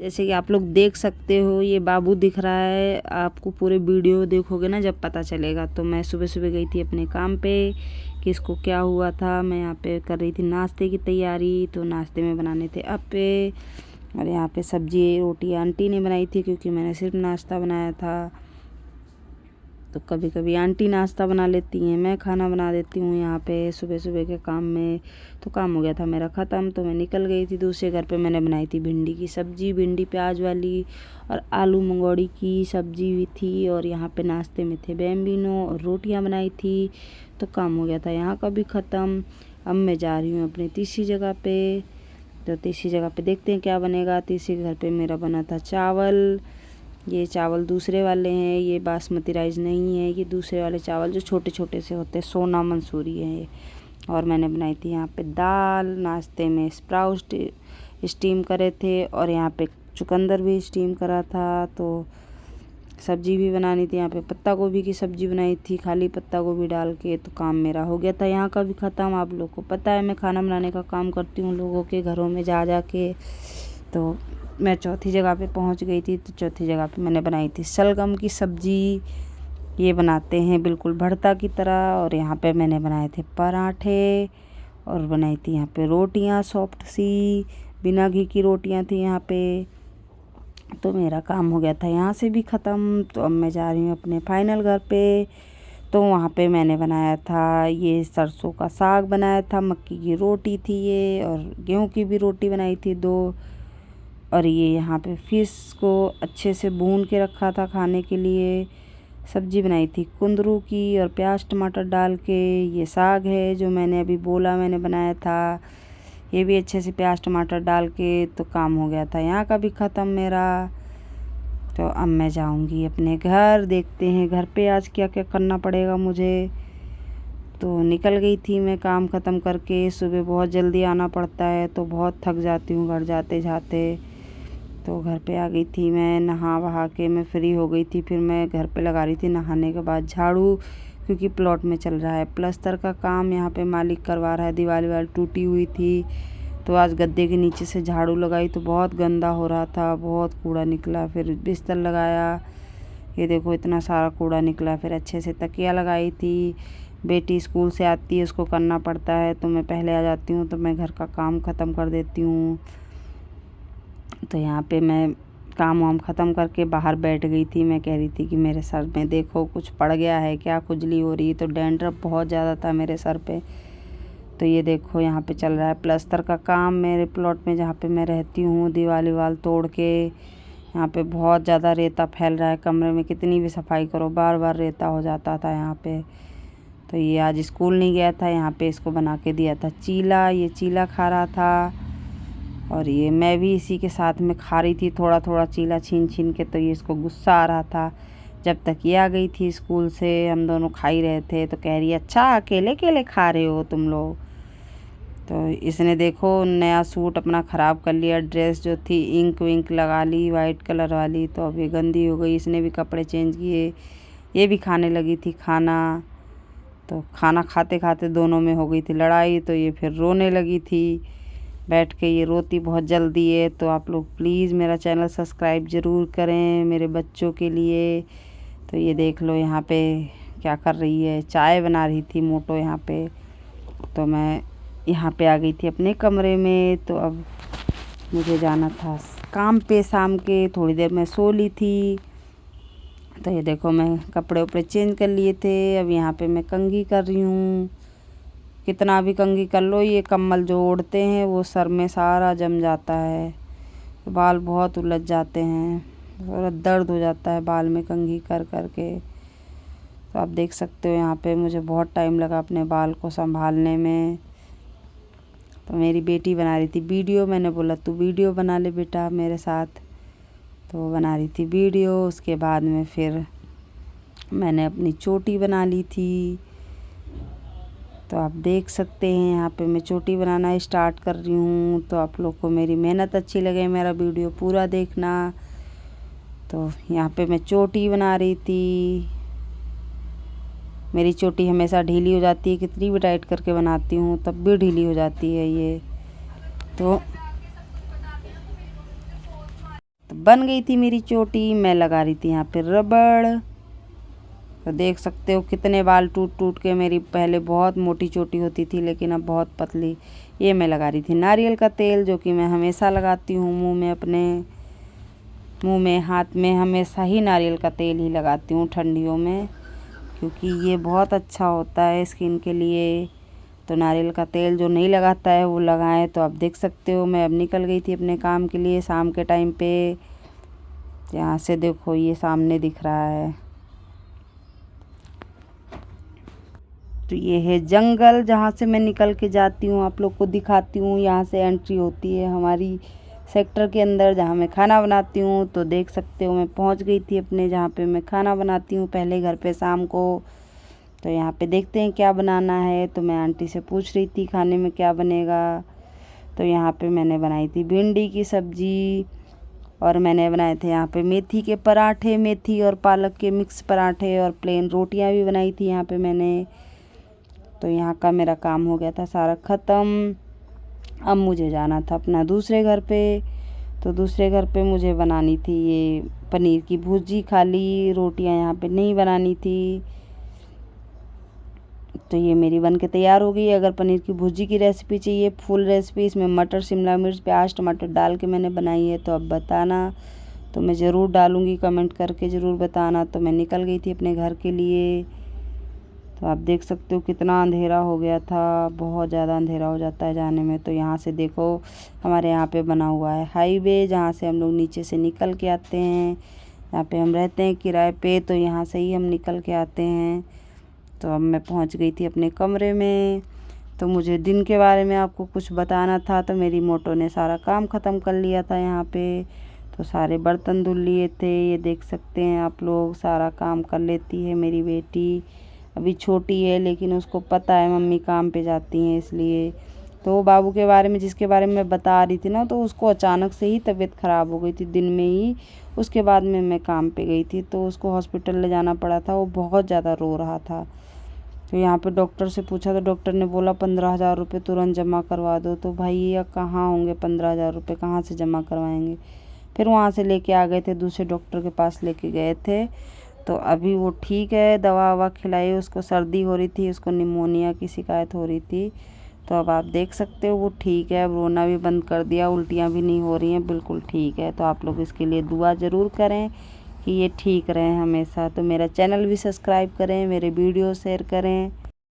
जैसे कि आप लोग देख सकते हो ये बाबू दिख रहा है, आपको पूरे वीडियो देखोगे ना जब पता चलेगा। तो मैं सुबह सुबह गई थी अपने काम पे कि इसको क्या हुआ था। मैं यहाँ पे कर रही थी नाश्ते की तैयारी। तो नाश्ते में बनाने थे अप्पे, और यहाँ पे सब्जी रोटी आंटी ने बनाई थी क्योंकि मैंने सिर्फ नाश्ता बनाया था। तो कभी कभी आंटी नाश्ता बना लेती हैं, मैं खाना बना देती हूँ यहाँ पे सुबह सुबह के काम में। तो काम हो गया था मेरा ख़त्म, तो मैं निकल गई थी दूसरे घर पे। मैंने बनाई थी भिंडी की सब्ज़ी, भिंडी प्याज वाली, और आलू मंगौड़ी की सब्ज़ी भी थी। और यहाँ पे नाश्ते में थे बैंबिनो और रोटियाँ बनाई थी। तो काम हो गया था यहाँ का भी ख़त्म। अब मैं जा रही हूँ अपनी तीसरी जगह पे। तो तीसरी जगह पे देखते हैं क्या बनेगा। तीसरे घर पे मेरा बना था चावल। ये चावल दूसरे वाले हैं, ये बासमती राइस नहीं है, ये दूसरे वाले चावल जो छोटे छोटे से होते हैं, सोना मंसूरी है ये। और मैंने बनाई थी यहाँ पे दाल। नाश्ते में स्प्राउट स्टीम करे थे, और यहाँ पे चुकंदर भी स्टीम करा था। तो सब्जी भी बनानी थी, यहाँ पे पत्ता गोभी की सब्जी बनाई थी खाली पत्ता गोभी डाल के। तो काम मेरा हो गया था यहाँ का भी ख़त्म। आप लोग को पता है मैं खाना बनाने का काम करती हूँ लोगों के घरों में जा जा के। तो मैं चौथी जगह पे पहुँच गई थी। तो चौथी जगह पे मैंने बनाई थी शलगम की सब्ज़ी। ये बनाते हैं बिल्कुल भरता की तरह। और यहाँ पे मैंने बनाए थे पराठे, और बनाई थी यहाँ पे रोटियाँ सॉफ्ट सी, बिना घी की रोटियाँ थी यहाँ पे। तो मेरा काम हो गया था यहाँ से भी ख़त्म। तो अब मैं जा रही हूँ अपने फाइनल घर पे। तो वहाँ पे मैंने बनाया था ये सरसों का साग बनाया था, मक्की की रोटी थी ये, और गेहूं की भी रोटी बनाई थी 2। और ये यहाँ पे फिश को अच्छे से भून के रखा था खाने के लिए। सब्जी बनाई थी कुंदरू की और प्याज टमाटर डाल के। ये साग है जो मैंने अभी बोला मैंने बनाया था, ये भी अच्छे से प्याज टमाटर डाल के। तो काम हो गया था यहाँ का भी ख़त्म मेरा। तो अब मैं जाऊँगी अपने घर, देखते हैं घर पे आज क्या क्या करना पड़ेगा मुझे। तो निकल गई थी मैं काम ख़त्म करके। सुबह बहुत जल्दी आना पड़ता है तो बहुत थक जाती हूँ घर जाते जाते। तो घर पे आ गई थी मैं, नहा वहा के मैं फ्री हो गई थी। फिर मैं घर पे लगा रही थी नहाने के बाद झाड़ू, क्योंकि प्लॉट में चल रहा है प्लस्तर का काम। यहाँ पे मालिक करवा रहा है, दीवार वाल टूटी हुई थी। तो आज गद्दे के नीचे से झाड़ू लगाई तो बहुत गंदा हो रहा था, बहुत कूड़ा निकला। फिर बिस्तर लगाया, ये देखो इतना सारा कूड़ा निकला। फिर अच्छे से तकिया लगाई थी। बेटी स्कूल से आती है, उसको करना पड़ता है, तो मैं पहले आ जाती हूँ तो मैं घर का काम ख़त्म कर देती हूँ। तो यहाँ पे मैं काम वाम ख़त्म करके बाहर बैठ गई थी। मैं कह रही थी कि मेरे सर में देखो कुछ पड़ गया है क्या, खुजली हो रही। तो डैंड्रफ बहुत ज़्यादा था मेरे सर पे। तो ये देखो यहाँ पे चल रहा है प्लस्तर का काम मेरे प्लॉट में जहाँ पे मैं रहती हूँ। दीवार तोड़ के यहाँ पे बहुत ज़्यादा रेता फैल रहा है कमरे में, कितनी भी सफाई करो बार बार रेता हो जाता था यहाँ पे। तो ये आज स्कूल नहीं गया था, यहाँ पे इसको बना के दिया था चीला। ये चीला खा रहा था, और ये मैं भी इसी के साथ में खा रही थी थोड़ा थोड़ा चीला छीन छीन के। तो ये इसको गुस्सा आ रहा था। जब तक ये आ गई थी स्कूल से हम दोनों खा ही रहे थे। तो कह रही है अच्छा अकेले अकेले खा रहे हो तुम लोग। तो इसने देखो नया सूट अपना ख़राब कर लिया, ड्रेस जो थी इंक विंक लगा ली वाइट कलर वाली, तो अब ये गंदी हो गई। इसने भी कपड़े चेंज किए, ये भी खाने लगी थी खाना। तो खाना खाते खाते दोनों में हो गई थी लड़ाई। तो ये फिर रोने लगी थी बैठ के, ये रोती बहुत जल्दी है। तो आप लोग प्लीज़ मेरा चैनल सब्सक्राइब ज़रूर करें मेरे बच्चों के लिए। तो ये देख लो यहाँ पे क्या कर रही है, चाय बना रही थी मोटो यहाँ पे। तो मैं यहाँ पे आ गई थी अपने कमरे में। तो अब मुझे जाना था काम पे शाम के, थोड़ी देर मैं सो ली थी। तो ये देखो मैं कपड़े उपड़े चेंज कर लिए थे। अब यहाँ पे मैं कंघी कर रही हूँ। कितना भी कंघी कर लो ये कम्बल जो ओढ़ते हैं वो सर में सारा जम जाता है, बाल बहुत उलझ जाते हैं और दर्द हो जाता है बाल में कंघी कर कर के। तो आप देख सकते हो यहाँ पे मुझे बहुत टाइम लगा अपने बाल को संभालने में। तो मेरी बेटी बना रही थी वीडियो, मैंने बोला तू वीडियो बना ले बेटा मेरे साथ। तो वो बना रही थी वीडियो। उसके बाद में फिर मैंने अपनी चोटी बना ली थी। तो आप देख सकते हैं यहाँ पे मैं चोटी बनाना स्टार्ट कर रही हूँ। तो आप लोग को मेरी मेहनत अच्छी लगे मेरा वीडियो पूरा देखना। तो यहाँ पे मैं चोटी बना रही थी। मेरी चोटी हमेशा ढीली हो जाती है, कितनी भी टाइट करके बनाती हूँ तब भी ढीली हो जाती है ये। तो तो बन गई थी मेरी चोटी। मैं लगा रही थी यहाँ पे रबड़। तो देख सकते हो कितने बाल टूट टूट के मेरी पहले बहुत मोटी चोटी होती थी, लेकिन अब बहुत पतली। ये मैं लगा रही थी नारियल का तेल, जो कि मैं हमेशा लगाती हूँ मुंह में, अपने मुंह में, हाथ में हमेशा ही नारियल का तेल ही लगाती हूँ ठंडियों में, क्योंकि ये बहुत अच्छा होता है स्किन के लिए। तो नारियल का तेल जो नहीं लगाता है वो लगाएं। तो आप देख सकते हो मैं अब निकल गई थी अपने काम के लिए शाम के टाइम पे। यहाँ से देखो ये सामने दिख रहा है, तो ये है जंगल जहाँ से मैं निकल के जाती हूँ, आप लोग को दिखाती हूँ। यहाँ से एंट्री होती है हमारी सेक्टर के अंदर जहाँ मैं खाना बनाती हूँ। तो देख सकते हो मैं पहुँच गई थी अपने जहाँ पे मैं खाना बनाती हूँ पहले घर पे शाम को। तो यहाँ पे देखते हैं क्या बनाना है। तो मैं आंटी से पूछ रही थी खाने में क्या बनेगा। तो यहाँ पे मैंने बनाई थी भिंडी की सब्जी, और मैंने बनाए थे यहाँ पे मेथी के पराठे, मेथी और पालक के मिक्स पराठे, और प्लेन रोटियाँ भी बनाई थी यहाँ पे मैंने। तो यहाँ का मेरा काम हो गया था सारा ख़त्म। अब मुझे जाना था अपना दूसरे घर पे। तो दूसरे घर पे मुझे बनानी थी ये पनीर की भुर्जी, खाली रोटियाँ यहाँ पे नहीं बनानी थी। तो ये मेरी बन के तैयार हो गई। अगर पनीर की भुर्जी की रेसिपी चाहिए, फुल रेसिपी, इसमें मटर, शिमला मिर्च, प्याज, टमाटर डाल के मैंने बनाई है, तो अब बताना। तो मैं ज़रूर डालूँगी, कमेंट करके ज़रूर बताना। तो मैं निकल गई थी अपने घर के लिए। तो आप देख सकते हो कितना अंधेरा हो गया था, बहुत ज़्यादा अंधेरा हो जाता है जाने में। तो यहाँ से देखो हमारे यहाँ पे बना हुआ है हाईवे, जहाँ से हम लोग नीचे से निकल के आते हैं। यहाँ पे हम रहते हैं किराए पे, तो यहाँ से ही हम निकल के आते हैं। तो अब मैं पहुँच गई थी अपने कमरे में। तो मुझे दिन के बारे में आपको कुछ बताना था, तो मेरी मोटो ने सारा काम ख़त्म कर लिया था यहाँ पे। तो सारे बर्तन धुल लिए थे, ये देख सकते हैं आप लोग, सारा काम कर लेती है मेरी बेटी। अभी छोटी है लेकिन उसको पता है मम्मी काम पे जाती हैं इसलिए। तो बाबू के बारे में, जिसके बारे में मैं बता रही थी ना, तो उसको अचानक से ही तबीयत ख़राब हो गई थी दिन में ही। उसके बाद में मैं काम पे गई थी, तो उसको हॉस्पिटल ले जाना पड़ा था, वो बहुत ज़्यादा रो रहा था। तो यहाँ पे डॉक्टर से पूछा तो डॉक्टर ने बोला 15,000 रुपये तुरंत जमा करवा दो। तो भाई ये कहाँ होंगे 15,000 रुपये, कहाँ से जमा करवाएंगे। फिर वहाँ से लेके आ गए थे, दूसरे डॉक्टर के पास लेके गए थे। तो अभी वो ठीक है, दवा ववा खिलाई, उसको सर्दी हो रही थी, उसको निमोनिया की शिकायत हो रही थी। तो अब आप देख सकते हो वो ठीक है, अब रोना भी बंद कर दिया, उल्टियाँ भी नहीं हो रही हैं, बिल्कुल ठीक है। तो आप लोग इसके लिए दुआ ज़रूर करें कि ये ठीक रहें हमेशा। तो मेरा चैनल भी सब्सक्राइब करें, मेरे वीडियो शेयर करें।